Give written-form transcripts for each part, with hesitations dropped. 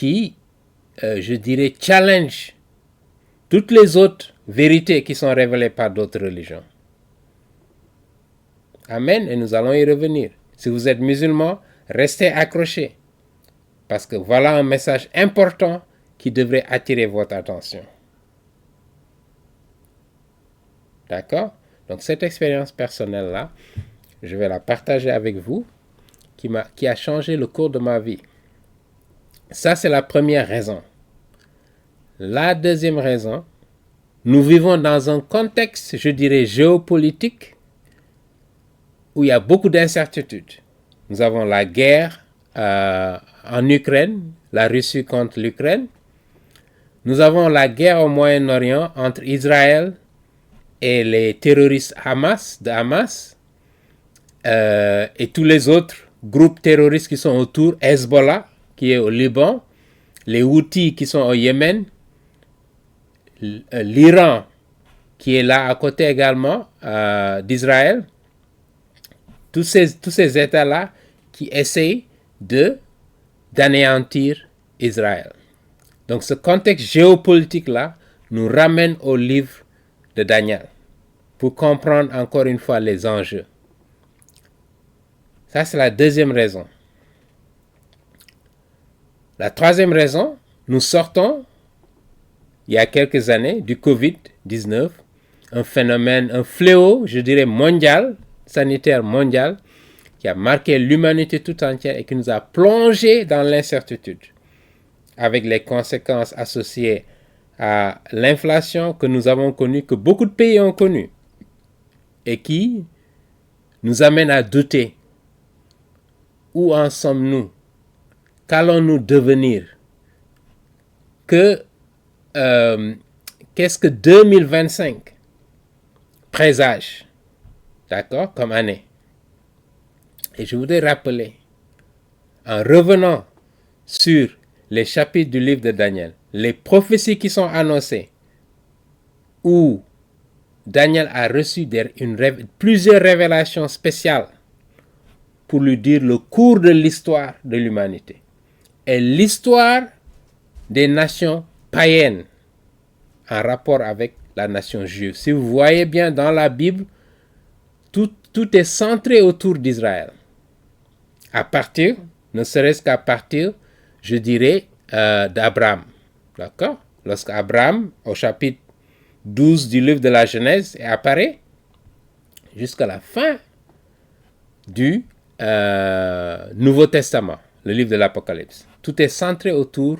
qui, je dirais, challenge toutes les autres vérités qui sont révélées par d'autres religions. Amen, et nous allons y revenir. Si vous êtes musulman, restez accrochés, parce que voilà un message important qui devrait attirer votre attention. D'accord? Donc cette expérience personnelle-là, je vais la partager avec vous, qui a changé le cours de ma vie. Ça, c'est la première raison. La deuxième raison, nous vivons dans un contexte, je dirais, géopolitique, où il y a beaucoup d'incertitudes. Nous avons la guerre en Ukraine, la Russie contre l'Ukraine. Nous avons la guerre au Moyen-Orient entre Israël et les terroristes de Hamas, et tous les autres groupes terroristes qui sont autour, Hezbollah qui est au Liban, les Houthis qui sont au Yémen, l'Iran qui est là à côté également d'Israël, tous ces États-là qui essayent d'anéantir Israël. Donc ce contexte géopolitique-là nous ramène au livre de Daniel pour comprendre encore une fois les enjeux. Ça, c'est la deuxième raison. La troisième raison, nous sortons, il y a quelques années, du Covid-19, un phénomène, un fléau, je dirais mondial, sanitaire mondial, qui a marqué l'humanité tout entière et qui nous a plongé dans l'incertitude, avec les conséquences associées à l'inflation que nous avons connue, que beaucoup de pays ont connue, et qui nous amène à douter. Où en sommes-nous? Qu'allons-nous devenir? Qu'est-ce que 2025 présage, d'accord, comme année? Et je voudrais rappeler, en revenant sur les chapitres du livre de Daniel, les prophéties qui sont annoncées, où Daniel a reçu plusieurs révélations spéciales pour lui dire le cours de l'histoire de l'humanité et l'histoire des nations païennes en rapport avec la nation juive. Si vous voyez bien dans la Bible, tout est centré autour d'Israël. Ne serait-ce qu'à partir, je dirais, d'Abraham. D'accord? Lorsqu'Abraham, au chapitre 12 du livre de la Genèse, apparaît jusqu'à la fin du Nouveau Testament, le livre de l'Apocalypse. Tout est centré autour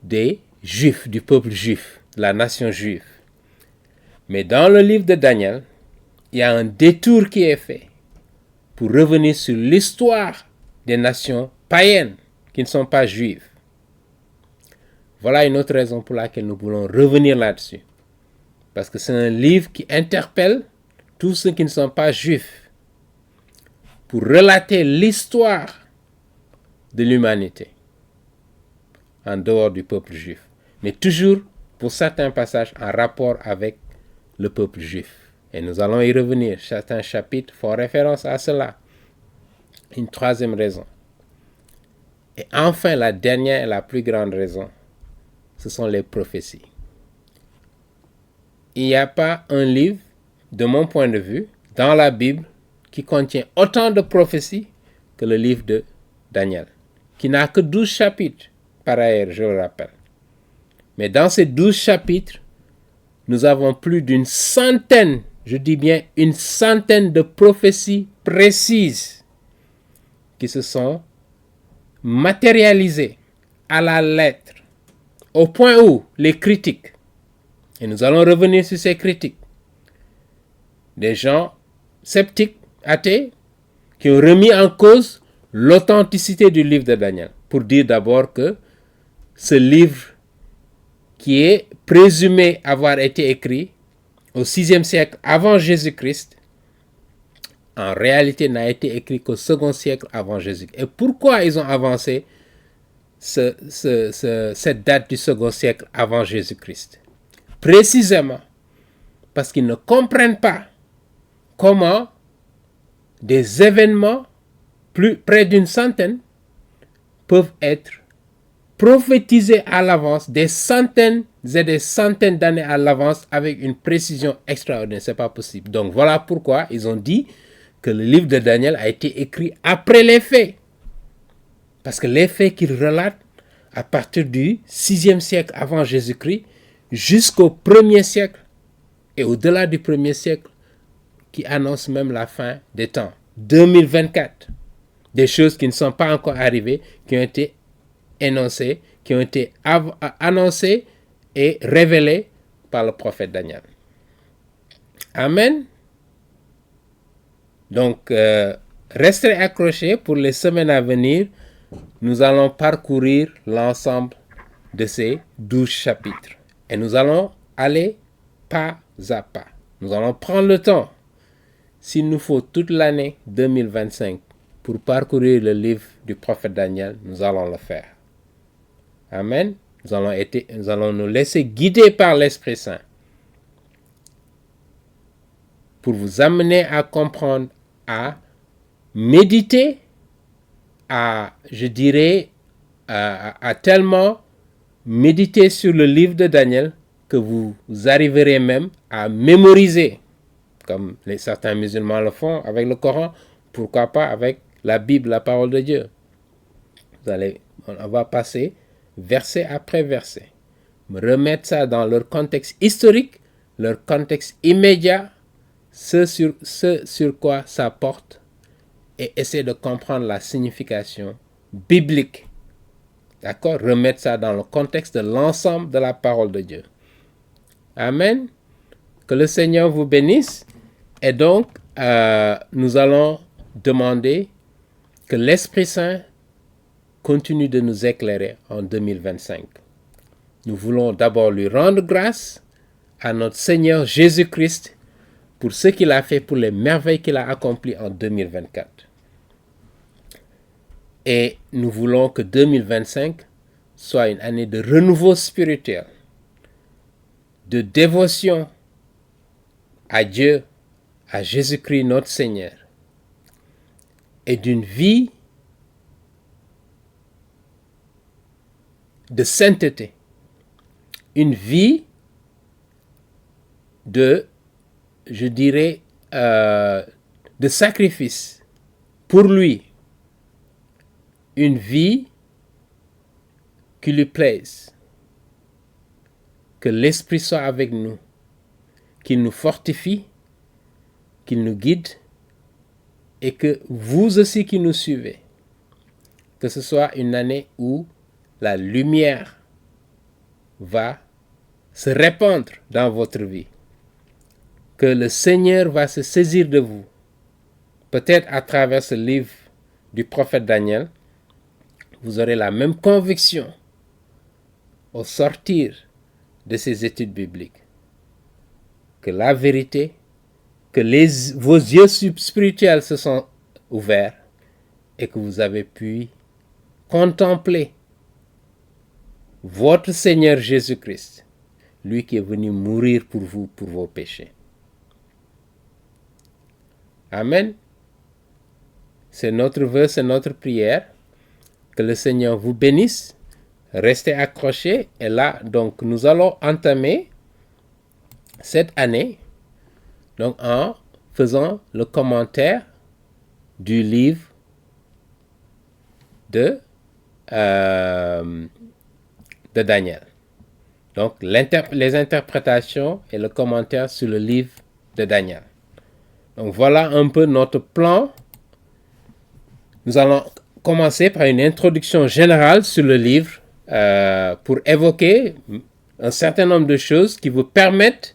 des Juifs, du peuple juif, de la nation juive. Mais dans le livre de Daniel, il y a un détour qui est fait pour revenir sur l'histoire des nations païennes qui ne sont pas juives. Voilà une autre raison pour laquelle nous voulons revenir là-dessus. Parce que c'est un livre qui interpelle tous ceux qui ne sont pas juifs pour relater l'histoire de l'humanité en dehors du peuple juif. Mais toujours, pour certains passages, en rapport avec le peuple juif. Et nous allons y revenir. Certains chapitres font référence à cela. Une troisième raison. Et enfin, la dernière et la plus grande raison, ce sont les prophéties. Il n'y a pas un livre, de mon point de vue, dans la Bible, qui contient autant de prophéties que le livre de Daniel, qui n'a que 12 chapitres, par ailleurs, je le rappelle. Mais dans ces 12 chapitres, nous avons plus d'une centaine, je dis bien une centaine de prophéties précises qui se sont matérialisées à la lettre, au point où les critiques, et nous allons revenir sur ces critiques, des gens sceptiques, athées, qui ont remis en cause l'authenticité du livre de Daniel, pour dire d'abord que ce livre qui est présumé avoir été écrit au 6e siècle avant Jésus-Christ, en réalité n'a été écrit qu'au 2e siècle avant Jésus-Christ. Et pourquoi ils ont avancé cette date du 2e siècle avant Jésus-Christ? Précisément parce qu'ils ne comprennent pas comment des événements, près d'une centaine, peuvent être prophétisé à l'avance, des centaines et des centaines d'années à l'avance, avec une précision extraordinaire. C'est pas possible. Donc voilà pourquoi ils ont dit que le livre de Daniel a été écrit après les faits. Parce que les faits qu'il relate, à partir du 6e siècle avant Jésus-Christ, jusqu'au 1er siècle, et au-delà du 1er siècle, qui annonce même la fin des temps. 2024. Des choses qui ne sont pas encore arrivées, qui ont été énoncées, qui ont été annoncées et révélées par le prophète Daniel. Amen. Donc, restez accrochés pour les semaines à venir. Nous allons parcourir l'ensemble de ces 12 chapitres. Et nous allons aller pas à pas. Nous allons prendre le temps. S'il nous faut toute l'année 2025 pour parcourir le livre du prophète Daniel, nous allons le faire. Amen. Nous allons nous laisser guider par l'Esprit Saint pour vous amener à comprendre, à méditer, à tellement méditer sur le livre de Daniel que vous arriverez même à mémoriser, comme certains musulmans le font avec le Coran, pourquoi pas avec la Bible, la parole de Dieu. On va passer verset après verset, remettre ça dans leur contexte historique, leur contexte immédiat, ce sur quoi ça porte, et essayer de comprendre la signification biblique. D'accord? Remettre ça dans le contexte de l'ensemble de la parole de Dieu. Amen. Que le Seigneur vous bénisse. Et donc, nous allons demander que l'Esprit Saint continue de nous éclairer en 2025. Nous voulons d'abord lui rendre grâce à notre Seigneur Jésus-Christ pour ce qu'il a fait, pour les merveilles qu'il a accomplies en 2024. Et nous voulons que 2025 soit une année de renouveau spirituel, de dévotion à Dieu, à Jésus-Christ notre Seigneur, et d'une vie de sainteté, une vie de, de sacrifice pour lui, une vie qui lui plaise. Que l'Esprit soit avec nous, qu'il nous fortifie, qu'il nous guide, et que vous aussi qui nous suivez, que ce soit une année où la lumière va se répandre dans votre vie, que le Seigneur va se saisir de vous, peut-être à travers ce livre du prophète Daniel. Vous aurez la même conviction au sortir de ces études bibliques, que la vérité, que vos yeux spirituels se sont ouverts et que vous avez pu contempler votre Seigneur Jésus-Christ, lui qui est venu mourir pour vous, pour vos péchés. Amen. C'est notre vœu, c'est notre prière. Que le Seigneur vous bénisse. Restez accrochés. Et là, donc, nous allons entamer cette année donc, en faisant le commentaire du livre de Daniel. Donc, les interprétations et le commentaire sur le livre de Daniel. Donc, voilà un peu notre plan. Nous allons commencer par une introduction générale sur le livre pour évoquer un certain nombre de choses qui vous permettent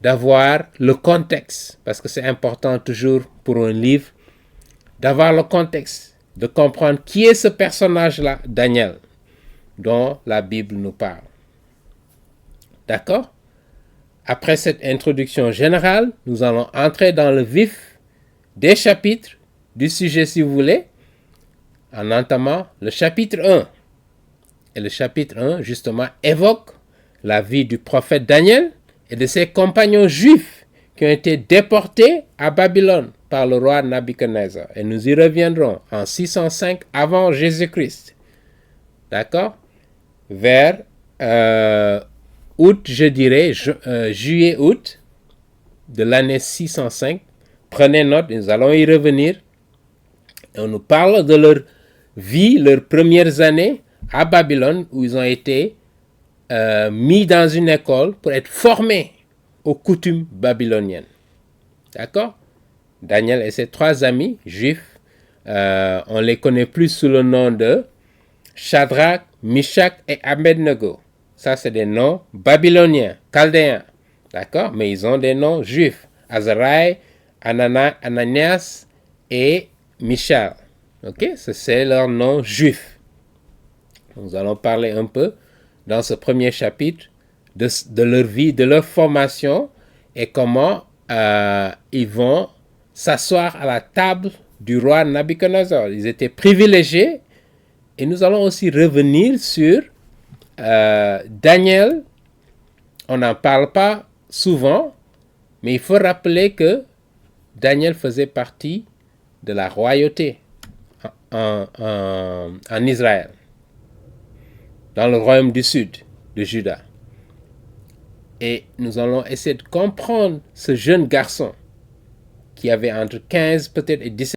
d'avoir le contexte, parce que c'est important toujours pour un livre d'avoir le contexte, de comprendre qui est ce personnage-là, Daniel, dont la Bible nous parle. D'accord? Après cette introduction générale, nous allons entrer dans le vif des chapitres du sujet, si vous voulez, en entamant le chapitre 1. Et le chapitre 1, justement, évoque la vie du prophète Daniel et de ses compagnons juifs qui ont été déportés à Babylone par le roi Nabuchodonosor. Et nous y reviendrons en 605 avant Jésus-Christ. D'accord? vers août, je dirais, juillet-août de l'année 605. Prenez note, nous allons y revenir. On nous parle de leur vie, leurs premières années à Babylone, où ils ont été mis dans une école pour être formés aux coutumes babyloniennes. D'accord? Daniel et ses 3 amis juifs, on les connaît plus sous le nom de Shadrach, Meshach et Abednego. Ça, c'est des noms babyloniens, chaldéens. D'accord? Mais ils ont des noms juifs. Azariah, Ananias et Michal. Ok? C'est leur nom juif. Nous allons parler un peu dans ce premier chapitre de leur vie, de leur formation et comment ils vont s'asseoir à la table du roi Nabuchodonosor. Ils étaient privilégiés et nous allons aussi revenir sur Daniel. On n'en parle pas souvent, mais il faut rappeler que Daniel faisait partie de la royauté en Israël, dans le royaume du sud de Juda. Et nous allons essayer de comprendre ce jeune garçon qui avait entre 15 peut-être et 17